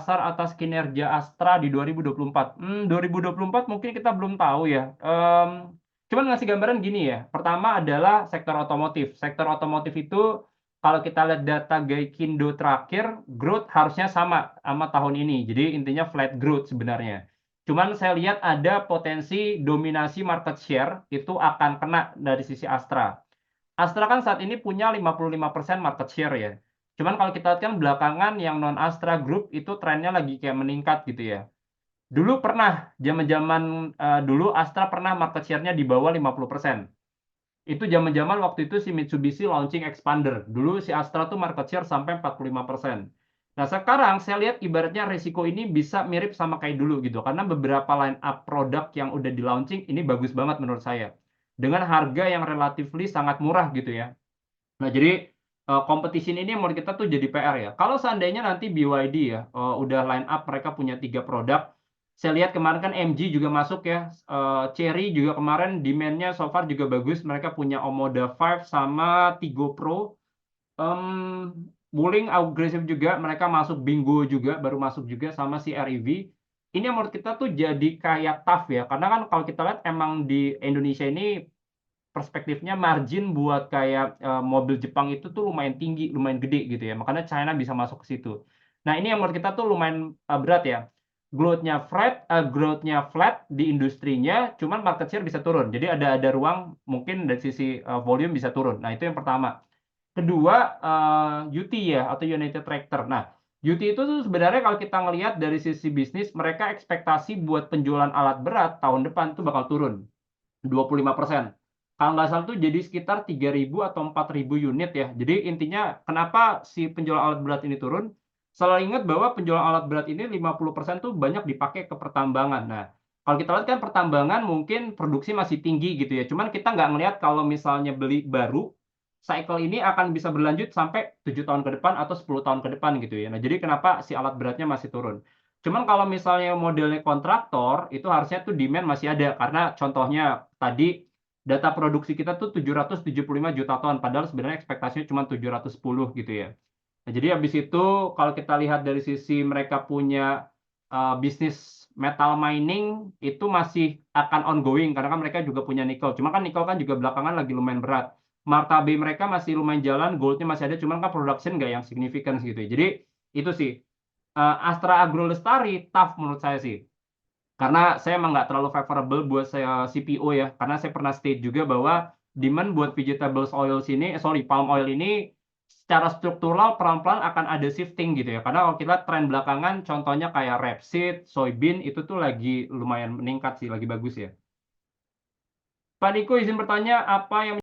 pasar atas kinerja Astra di 2024? 2024 mungkin kita belum tahu ya. Cuman ngasih gambaran gini ya. Pertama adalah sektor otomotif. Sektor otomotif itu kalau kita lihat data Gaikindo terakhir, growth harusnya sama tahun ini. Jadi intinya flat growth sebenarnya. Cuman saya lihat ada potensi dominasi market share itu akan kena dari sisi Astra. Astra kan saat ini punya 55% market share ya. Cuman kalau kita lihat kan belakangan yang non Astra Group itu trennya lagi kayak meningkat gitu ya. Dulu pernah, zaman-zaman dulu Astra pernah market share-nya di bawah 50%. Itu zaman-zaman waktu itu si Mitsubishi launching Expander. Dulu si Astra tuh market share sampai 45%. Nah, sekarang saya lihat ibaratnya risiko ini bisa mirip sama kayak dulu gitu. Karena beberapa line up produk yang udah di launching ini bagus banget menurut saya. Dengan harga yang relatively sangat murah gitu ya. Nah, jadi competition ini menurut kita tuh jadi PR ya. Kalau seandainya nanti BYD ya, udah line up mereka punya 3 produk. Saya lihat kemarin kan MG juga masuk ya, Chery juga kemarin demand-nya so far juga bagus. Mereka punya Omoda 5 sama Tigo Pro. Wuling agresif juga, mereka masuk Bingo juga, baru masuk juga sama si REV. Ini yang menurut kita tuh jadi kayak tough ya, karena kan kalau kita lihat emang di Indonesia ini perspektifnya margin buat kayak mobil Jepang itu tuh lumayan tinggi, lumayan gede gitu ya. Makanya China bisa masuk ke situ. Nah, ini yang menurut kita tuh lumayan berat ya. Growth-nya flat di industrinya, cuman market share bisa turun. Jadi ada ruang mungkin dari sisi volume bisa turun. Nah, itu yang pertama. Kedua, UT ya atau United Tractor. Nah, UT itu tuh sebenarnya kalau kita ngelihat dari sisi bisnis, mereka ekspektasi buat penjualan alat berat tahun depan tuh bakal turun 25%. Kalau nggak salah tuh jadi sekitar 3.000 atau 4.000 unit ya. Jadi intinya kenapa si penjualan alat berat ini turun? Selalu ingat bahwa penjualan alat berat ini 50% tuh banyak dipakai ke pertambangan. Nah, kalau kita lihat kan pertambangan mungkin produksi masih tinggi gitu ya. Cuman kita nggak ngelihat kalau misalnya beli baru, cycle ini akan bisa berlanjut sampai 7 tahun ke depan atau 10 tahun ke depan gitu ya. Nah, jadi kenapa si alat beratnya masih turun? Cuman kalau misalnya modelnya kontraktor, itu harusnya tuh demand masih ada. Karena contohnya tadi data produksi kita tuh 775 juta ton, padahal sebenarnya ekspektasinya cuma 710 gitu ya. Nah, jadi habis itu kalau kita lihat dari sisi mereka punya bisnis metal mining itu masih akan ongoing karena kan mereka juga punya nikel. Cuma kan nikel kan juga belakangan lagi lumayan berat. Martabe mereka masih lumayan jalan, goldnya masih ada, cuman kan production nggak yang signifikan gitu ya. Jadi itu sih. Astra Agro Lestari tough menurut saya sih. Karena saya emang nggak terlalu favorable buat saya CPO ya. Karena saya pernah state juga bahwa demand buat vegetables oil sini, palm oil ini secara struktural pelan-pelan akan ada shifting gitu ya. Karena kalau kita tren belakangan, contohnya kayak rapeseed, soybean itu tuh lagi lumayan meningkat sih, lagi bagus ya. Pak Niko izin bertanya, apa yang